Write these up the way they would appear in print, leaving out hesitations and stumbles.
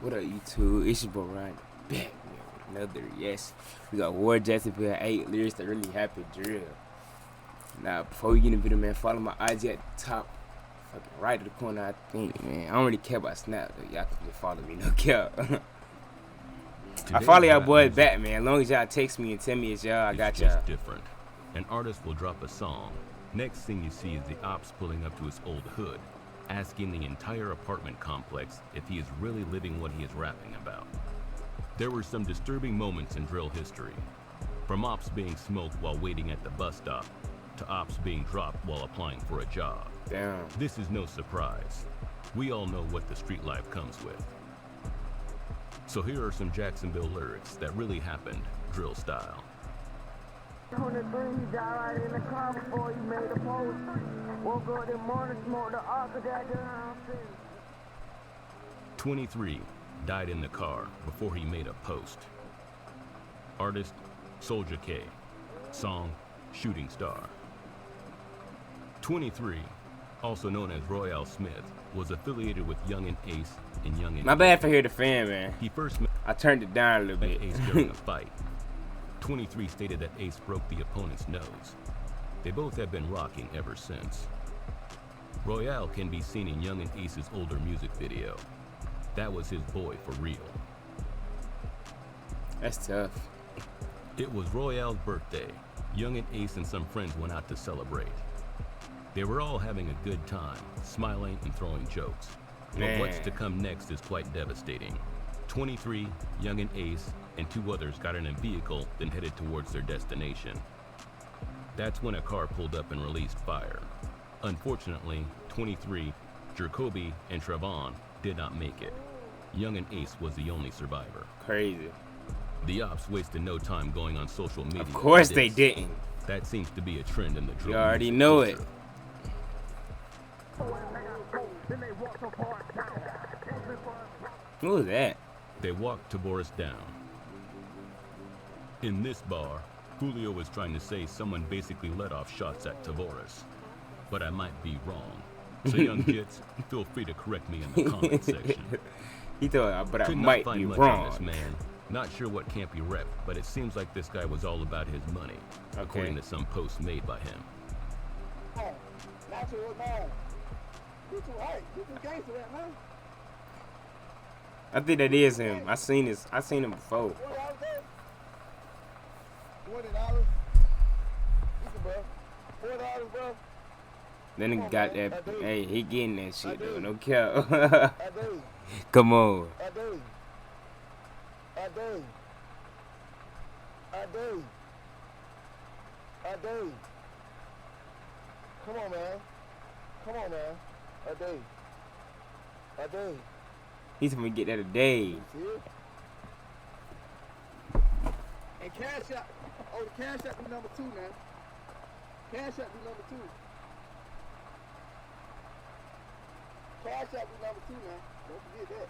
What up, YouTube? It's your boy Ryan back, man, with another yes. We got War Jacksonville 8 lyrics that really happened drill. Now, before we get into the video, man, follow my IG at the top, fucking right of the corner, I think, man. I don't really care about Snap, though. Y'all can just follow me, no cap. I follow y'all boys back, man. As long as y'all text me and tell me it's y'all, I got y'all. It's different. An artist will drop a song. Next thing you see is the ops pulling up to his old hood, asking the entire apartment complex if he is really living what he is rapping about. There were some disturbing moments in drill history, from ops being smoked while waiting at the bus stop, to ops being dropped while applying for a job. Damn. This is no surprise. We all know what the street life comes with. So here are some Jacksonville lyrics that really happened drill style. 23, he died right in the car before he made a post. Woke up in morning, smoked the arc of that down. 23 died in the car before he made a post. Artist, Soldier K. Song, Shooting Star. 23, also known as Royale Smith, was affiliated with Young and Ace and Young and My bad for hearing the fan, man. He first met I turned it down a little bit. Ace during a fight. 23 stated that Ace broke the opponent's nose. They both have been rocking ever since. Royale can be seen in Young and Ace's older music video. That was his boy for real. That's tough. It was Royale's birthday. Young and Ace and some friends went out to celebrate. They were all having a good time, smiling and throwing jokes. But what's to come next is quite devastating. 23, Young and Ace, and two others got in a vehicle, then headed towards their destination. That's when a car pulled up and released fire. Unfortunately, 23, Jacoby, and Trevon did not make it. Young and Ace was the only survivor. Crazy. The ops wasted no time going on social media. Of course they didn't. That seems to be a trend in the drill. You already music know culture. What was that? They walked Tyvorus down. In this bar, Julio was trying to say someone basically let off shots at Tyvorus. But I might be wrong. So young kids, feel free to correct me in the comment section. He thought, but I Could not might find be much wrong. on this man. Not sure what camp he repped, but it seems like this guy was all about his money, according to some posts made by him. Natural man. You too hype. You too gangster that man. I think that is him. I seen him before. $20. Listen, bro. $4, bro. Then he got that. Hey, he getting that shit though. No cap. I do. Come on. I do. I do. I do. I do. Come on, man. Come on, man. I do. I do. He's gonna get that a day. See it? And cash out. Oh, the cash out be number 2 now. Cash out be number 2. Cash out be number 2 now. Don't forget that.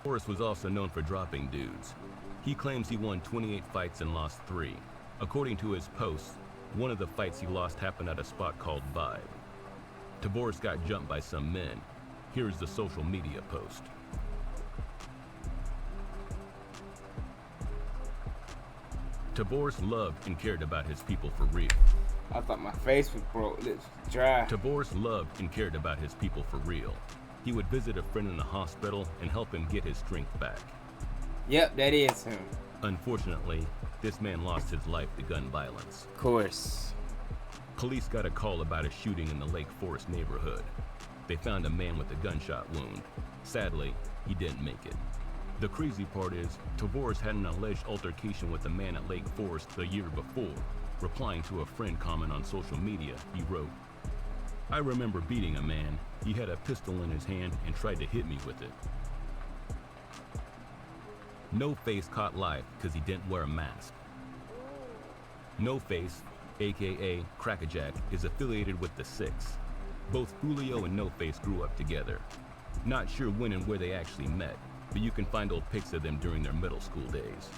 Tyvorus was also known for dropping dudes. He claims he won 28 fights and lost 3. According to his posts, one of the fights he lost happened at a spot called Vibe. Tyvorus got jumped by some men. Here's the social media post. Tyvorus loved and cared about his people for real. I thought my face was broke. Lips dry. Tyvorus loved and cared about his people for real. He would visit a friend in the hospital and help him get his strength back. Yep, that is him. Unfortunately, this man lost his life to gun violence. Of course. Police got a call about a shooting in the Lake Forest neighborhood. They found a man with a gunshot wound. Sadly, he didn't make it. The crazy part is, Tyvorus had an alleged altercation with a man at Lake Forest the year before. Replying to a friend comment on social media, he wrote, "I remember beating a man. He had a pistol in his hand and tried to hit me with it." No Face caught live because he didn't wear a mask. No Face, aka Crackerjack, is affiliated with the Six. Both Julio and No Face grew up together. Not sure when and where they actually met, but you can find old pics of them during their middle school days.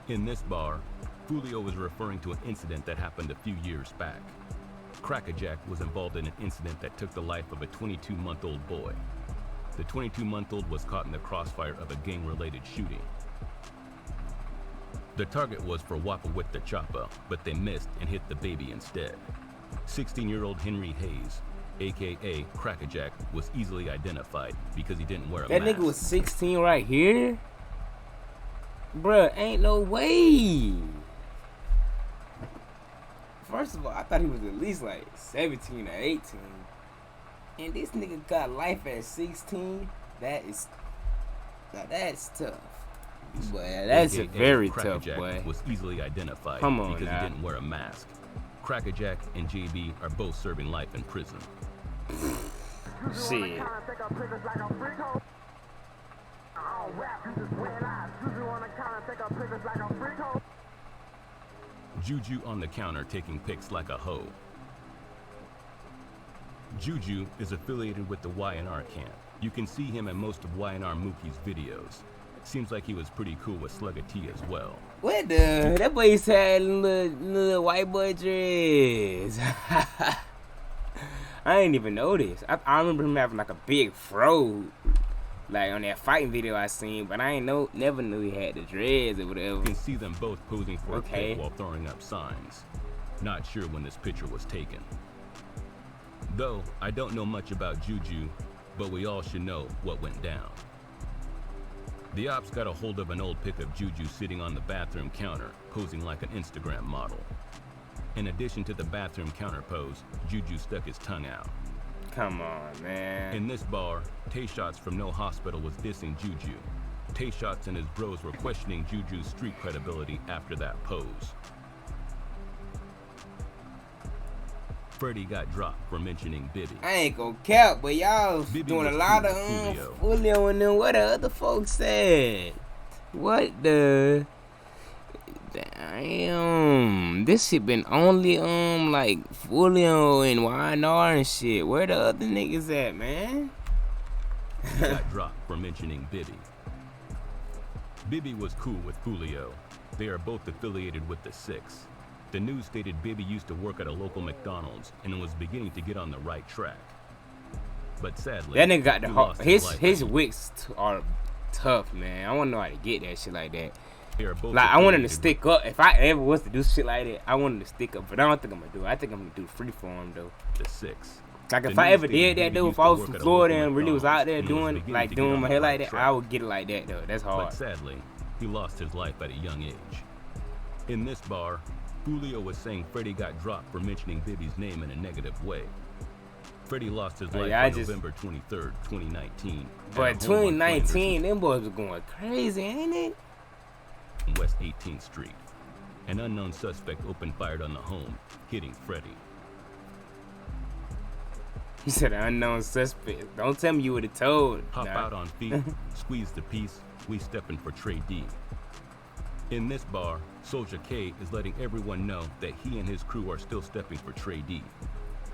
In this bar, Julio was referring to an incident that happened a few years back. Crackerjack was involved in an incident that took the life of a 22-month-old boy. The 22-month-old was caught in the crossfire of a gang-related shooting. The target was for Wapawit the Choppa, but they missed and hit the baby instead. 16-year-old Henry Hayes, aka Crackerjack, was easily identified because he didn't wear a mask. That nigga was 16 right here? Bruh, ain't no way. First of all, I thought he was at least like 17 or 18. And this nigga got life at 16. That's tough. Boy, that's very tough, boy. Was easily identified because he didn't wear a mask. Crackerjack and JB are both serving life in prison. Shit. Juju on the counter taking pics like a hoe. Juju is affiliated with the Y&R camp. You can see him in most of Y&R Mookie's videos. Seems like he was pretty cool with Slugger T as well. What the? That boy used to have little white boy dreads. I didn't even notice. I remember him having like a big fro, like on that fighting video I seen, but I never knew he had the dreads or whatever. You can see them both posing for a pic while throwing up signs. Not sure when this picture was taken. Though I don't know much about Juju, but we all should know what went down. The ops got a hold of an old pic of Juju sitting on the bathroom counter, posing like an Instagram model. In addition to the bathroom counter pose, Juju stuck his tongue out. Come on, man. In this bar, Tay-Shots from No Hospital was dissing Juju. Tay-Shots and his bros were questioning Juju's street credibility after that pose. Freddie got dropped for mentioning Bibby. I ain't gon' cap, but y'all doing a lot of Julio and then what the other folks said. What the? Damn, this shit been only like Julio and Y&R and shit. Where the other niggas at, man? He got dropped for mentioning Bibby. Bibby was cool with Julio. They are both affiliated with the Six. The news stated Bibby used to work at a local McDonald's and was beginning to get on the right track. But sadly, that nigga got the heart. His wicks are tough, man. I wanna know how to get that shit like that. Like, I want him to stick up. If I ever was to do shit like that, I want him to stick up. But I don't think I'm gonna do it. I think I'm gonna do freeform though. The Six. Like if I ever did that though, if I was from Florida and really was out there doing my hair like that, I would get it like that though. That's hard. But sadly, he lost his life at a young age. In this bar, Julio was saying Freddie got dropped for mentioning Bibby's name in a negative way. Freddie lost his life on November 23rd, 2019. But 2019, them boys were going crazy, ain't it? West 18th Street. An unknown suspect opened fire on the home, hitting Freddie. He said an unknown suspect. Don't tell me you would have told. Hop out on feet, squeeze the piece, we stepping for Trey D. In this bar, Soldier K is letting everyone know that he and his crew are still stepping for Trey D.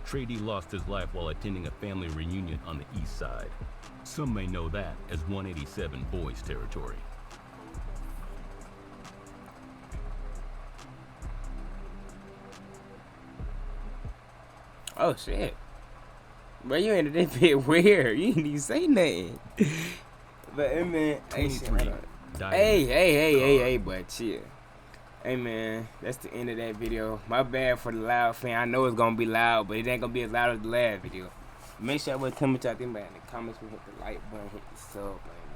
Trey D lost his life while attending a family reunion on the east side. Some may know that as 187 Boys territory. Oh shit. Bro, you ended that bit weird. You didn't even say nothing. But hey man, hey, but chill. Hey man, that's the end of that video. My bad for the loud fan. I know it's gonna be loud, but it ain't gonna be as loud as the last video. Make sure everyone tell me what y'all think about it in the comments. Hit the like button, hit the sub button.